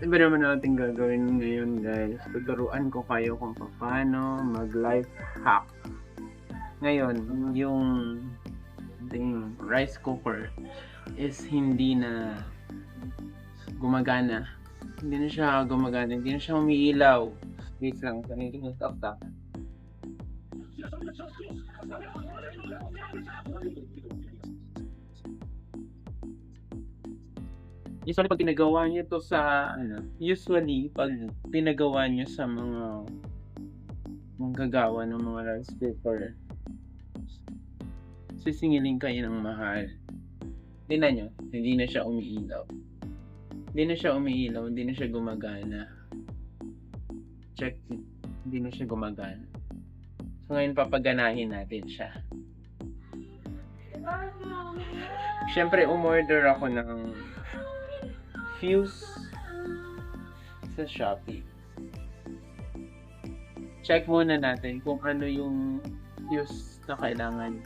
Iba naman natin gagawin ngayon guys. Tuturuan ko kayo kung paano mag-life hack. Ngayon, yung ating rice cooker is hindi na gumagana. Hindi na siya gumagana. Hindi na siya umiilaw. Wait lang. Kanina yung tak-tak. Usually pag pinagawa niyo to sa pag pinagawa niyo sa mga manggagawa ng mga rice cooker, sisingilin kayo ng mahal. Tingnan nyo, hindi na siya umiilaw. Hindi na siya umiilaw, hindi na siya gumagana. Check, hindi na siya gumagana. So ngayon papaganahin natin siya. Siyempre umorder ako ng fuse sa Shopee. Check muna natin kung ano yung fuse na kailangan.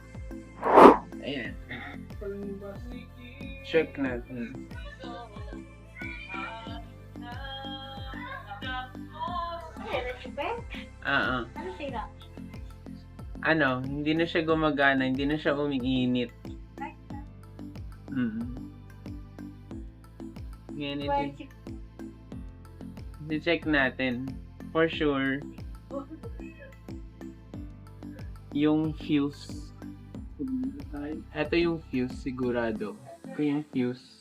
Ayan. Check natin. Ano sila? Hindi na siya gumagana, hindi na siya umiinit. Ngayon i-check natin. For sure, yung fuse. Ito yung fuse sigurado. Ito yung fuse.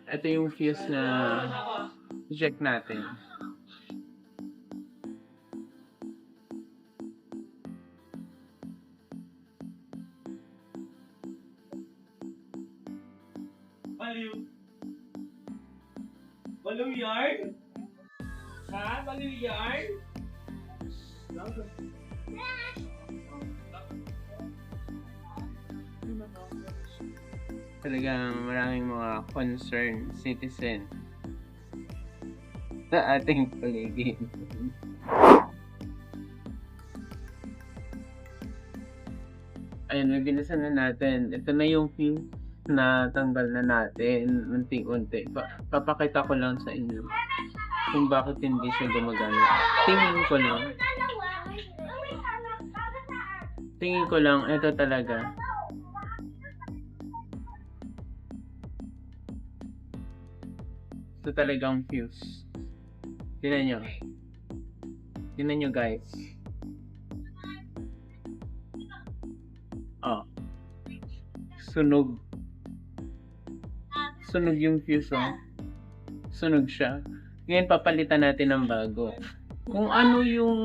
Ito yung fuse na check natin. Baliw yarn? Ha? Baliw yarn? Talagang maraming mga concerned citizen sa ating paligid. Ayun, nabilisan na natin. Ito na yung fuse na tanggal na natin unti-unti. Papakita ko lang sa inyo kung bakit hindi siya gumagana. Tingin ko lang, ito talaga. Ito talagang fuse. Tingnan nyo. Tingnan nyo guys. Oh. Sunog. Sunog yung fuse, oh. Sunog siya. Ngayon papalitan natin ng bago. Kung ano yung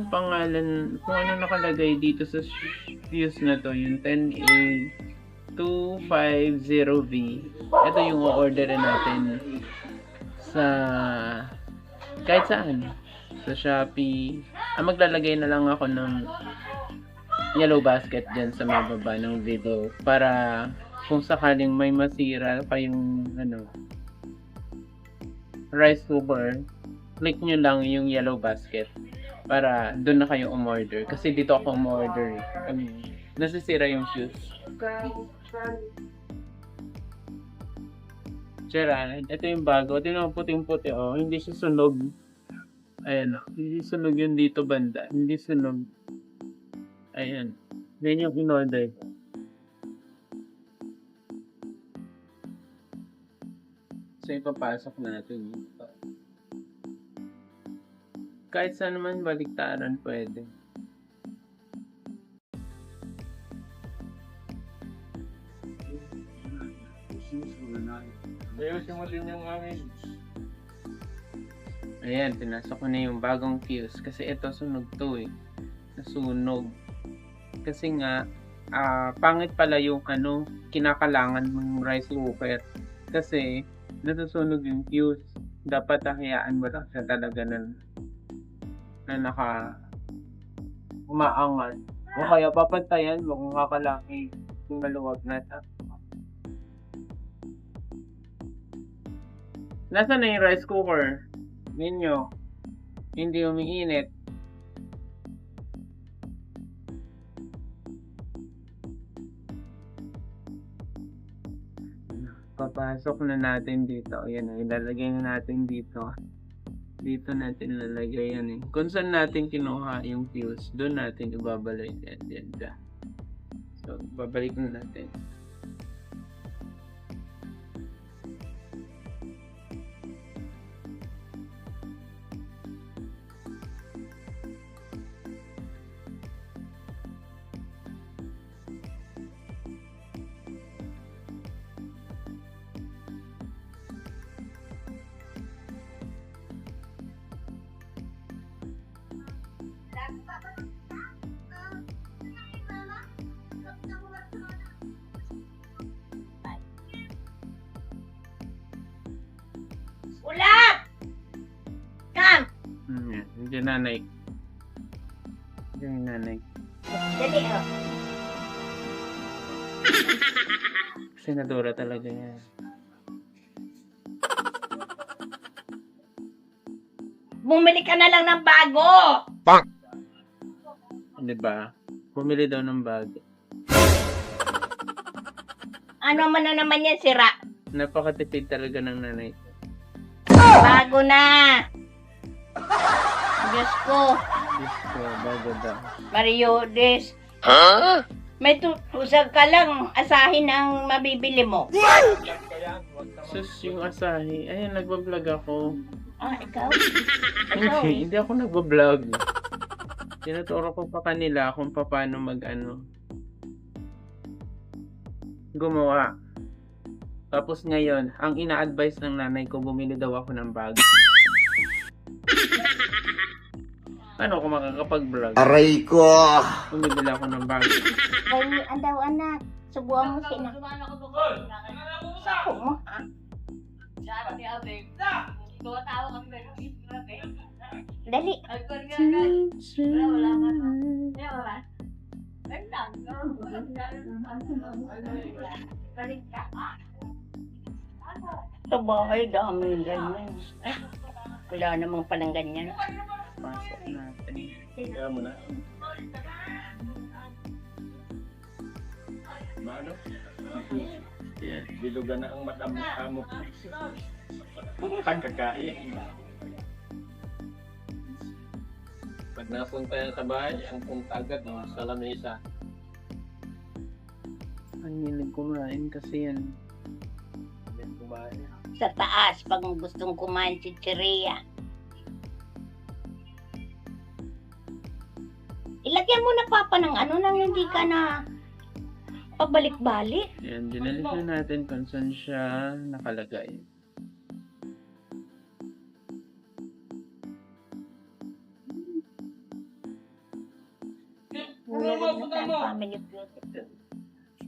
pangalan, kung ano nakalagay dito sa fuse na to, yung 10A250V. Ito yung o-orderin natin sa kahit saan. Sa Shopee. Maglalagay na lang ako ng yellow basket dyan sa mababa ng video para kung sakaling may masira kayong rice cooker, click nyo lang yung yellow basket para doon na kayo umorder kasi dito ako umorder nasisira yung fuse. Gerard, ito yung bago. Ito yung puting-puti, oh. Hindi siya sunog. Ayan, hindi sunog yun dito banda. Hindi sunog. Ayan. Yan yung in-order. So, ipapasok natin ito. Kahit saan naman baliktaran pwede. Ayusin mo din yung amin. Ayan, pinasok ko na yung bagong fuse. Kasi ito, sunog to eh. Nasunog. Kasi nga, pangit pala yung kinakalangan ng rice cooker. Kasi, nasusunog yung fuse. Dapat hayaan mo lang siya talaga na umaangat. O kaya papantayan mo kung kakalaki yung maluwag na ta. Nasaan na yung rice cooker? Ninyo, hindi umiinit. Papasok na natin dito. Ayan, ilalagay na natin dito. Dito natin lalagay yan eh. Kung saan natin kinuha yung fuse, doon natin ibabalik. Yan. So, babalik na natin. Ulat! Kam! Yan. Hindi nanay. Yung nanay. Dali, oh. Senadora talaga yan. Bumili ka na lang ng bago! Di ba? Bumili daw ng bag. Ano man na naman yan, sira? Napakatipid talaga ng nanay. Bago na! Diyos ko, Diyos ko, bago daw. Mariodes. May tusag ka lang, asahin ang mabibili mo. Sus, yung asahi. Ayun, nagbablog ako. Ah, ikaw? Hindi ako nagbablog. Tinuturo ko pa kanila kung paano gumawa. Tapos ngayon, ang ina-advise ng nanay ko, bumili daw ako ng bag. Paano ako makakapag-vlog? Aray ko! Bumibili ako ng bag. Ay, andaw anak. Subuhan mo sina. Sako mo, ha? Dali. Sa bahay, dami ganyan. Ay, wala namang palang ganyan. Pasok natin. Kaya mo na. Ano? Yeah. Bilugan na ang matamok-tamok. Pagkakain. Pag napunta yan sa bahay, ang punta agad sa lamesa. Ang hilig kumain kasi yan. Then kumain. Sa taas, pag gustong kumain chichiria. Ilagyan mo na papa ng ano nang hindi ka na pabalik-balik. Yan, dinalit na natin kung saan siya nakalagay. Family beauty.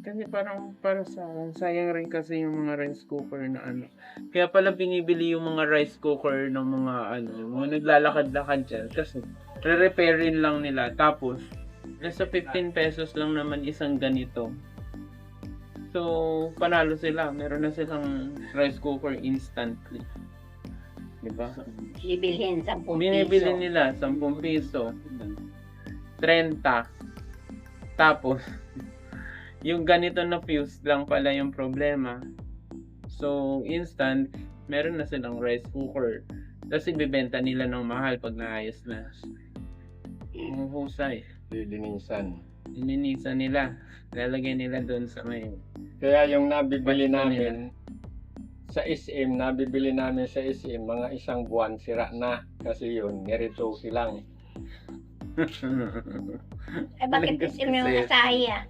Kasi parang para sa akin, sayang rin kasi yung mga rice cooker na ano. Kaya pala binibili yung mga rice cooker ng mga ano, yung mga naglalakad-lakad dyan. Kasi re-repairin lang nila. Tapos, nasa 15 pesos lang naman isang ganito. So, panalo sila. Meron na silang rice cooker instantly. Diba? Bibilhin 10 piso. Binibili nila 10 piso. 30. Tapos, yung ganito na fuse lang pala yung problema. So, instant, meron na silang rice cooker. Tapos, ibibenta nila ng mahal pag naayos na. Ang husay. Lilinisan. Ininisan nila. Lalagay nila doon sa may... Kaya yung nabibili Basta namin sa SM, nabibili namin sa SM, mga isang buwan sira na. Kasi yun, nirituki lang. Eh, bakit Kasi- isim yung asahi ah?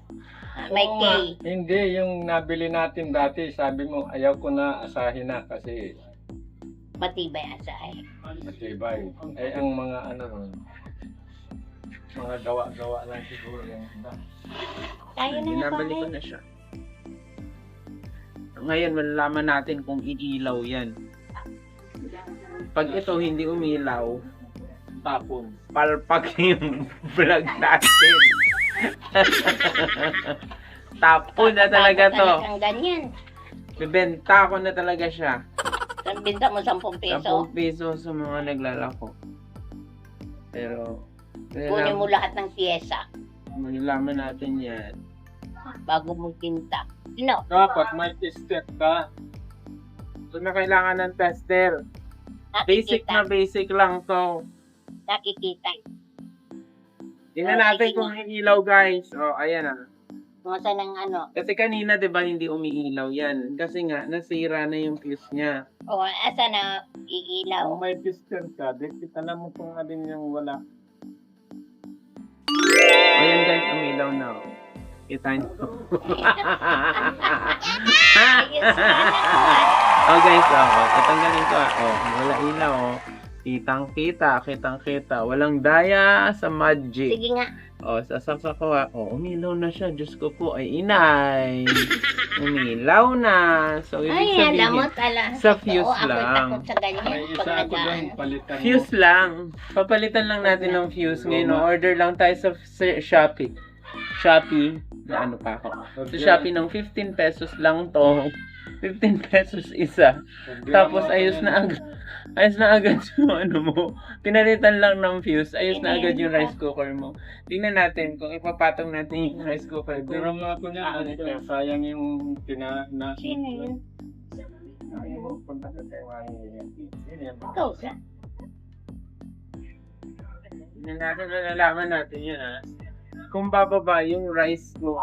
May Oo K. nga. Hindi, yung nabili natin dati, sabi mo, ayaw ko na asahin na kasi Matibay asahi. matibay. Eh, ang mga ano, mga gawa-gawa lang siguro yung iba. Tayo na nga Binabalik ko pare. na siya. Ngayon, malalaman natin kung iilaw yan. Pag ito hindi umilaw, Tapon. palpak yung vlog natin. Tapon na talaga to. Ang ganyan. Bibenta ko na talaga siya. Ang binta mo 10 piso. 10 piso sa mga naglalako. Pero, Kunin mo lahat ng pyesa malalaman natin yan. bago mo tinta. Sino? Dapat may tester ka. Kung na kailangan ng tester. Basic na Nakikita. basic lang to. Nakikita. Tingnan natin kung may ilaw, guys. Oh, ayan ah. Kung saan ang ano. Kasi kanina, di ba, hindi umiilaw yan. Kasi nga, nasira na yung fuse niya. O, asa na iilaw. may fuse ka, kita na mo kung alin yung wala. Ayan guys, umilaw na. Oh. Kita nyo. Oh guys, tatanggalin ko. Oh, wala ilaw. Oh. Kitang-kita. Walang daya sa magic. Sige nga. Oh, sasaksak ko. Oh, umilaw na siya. Diyos ko po ay inay. Umilaw na. So, ibig Ay, sabihin, alam mo tala. sa fuse Oo, ako'y lang. takot sa ganyan. May Pag isa ako doon, nagaan. palitan mo. Fuse lang. Papalitan lang natin ng fuse. Ngayon, order lang tayo sa Shopee. Shopee. Na ano pa ako. Sa Shopee ng 15 pesos lang to. 15 pesos isa. Tapos ayos na agad yung ano mo. Pinalitan lang ng fuse. Ayos na agad yung rice cooker mo. Tingnan natin kung ipapatong natin yung rice cooker. Pero nga ako niya, sayang yung Sino yun? Punta ka sa Ikaw ka. Tingnan natin, nalalaman natin yun ha. Kung bababa yung rice mo.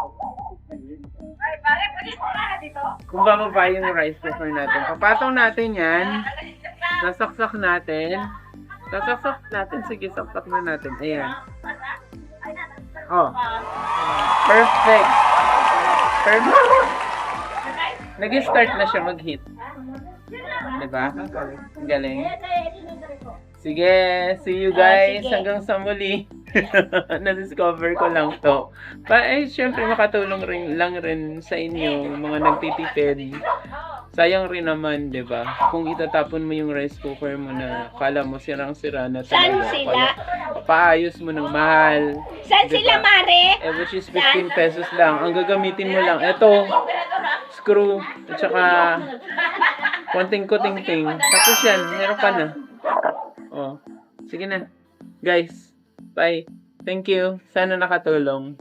Kung bababa yung rice cooker natin. Papatong natin yan. Sasaksak natin. Sige, saksak na natin. Ayan. Oh. Perfect. Nag-start na siya mag-hit. Diba? Ang galing. Sige, see you guys. Sige. Hanggang sa muli. Na-discover ko lang to. Syempre makatulong lang rin sa inyo, mga nagtitipid. Sayang rin naman, di ba? Kung itatapon mo yung rice cooker mo na kala mo sirang-sira na Saan talaga. sila? Paayos mo ng mahal. Saan Diba? sila, Mare? Which is 15 pesos lang. Ang gagamitin mo lang, eto, screw, at saka konting kuting-ting. Tapos yan, meron ka na. Oh, sige na. Guys, bye. Thank you. Sana nakatulong.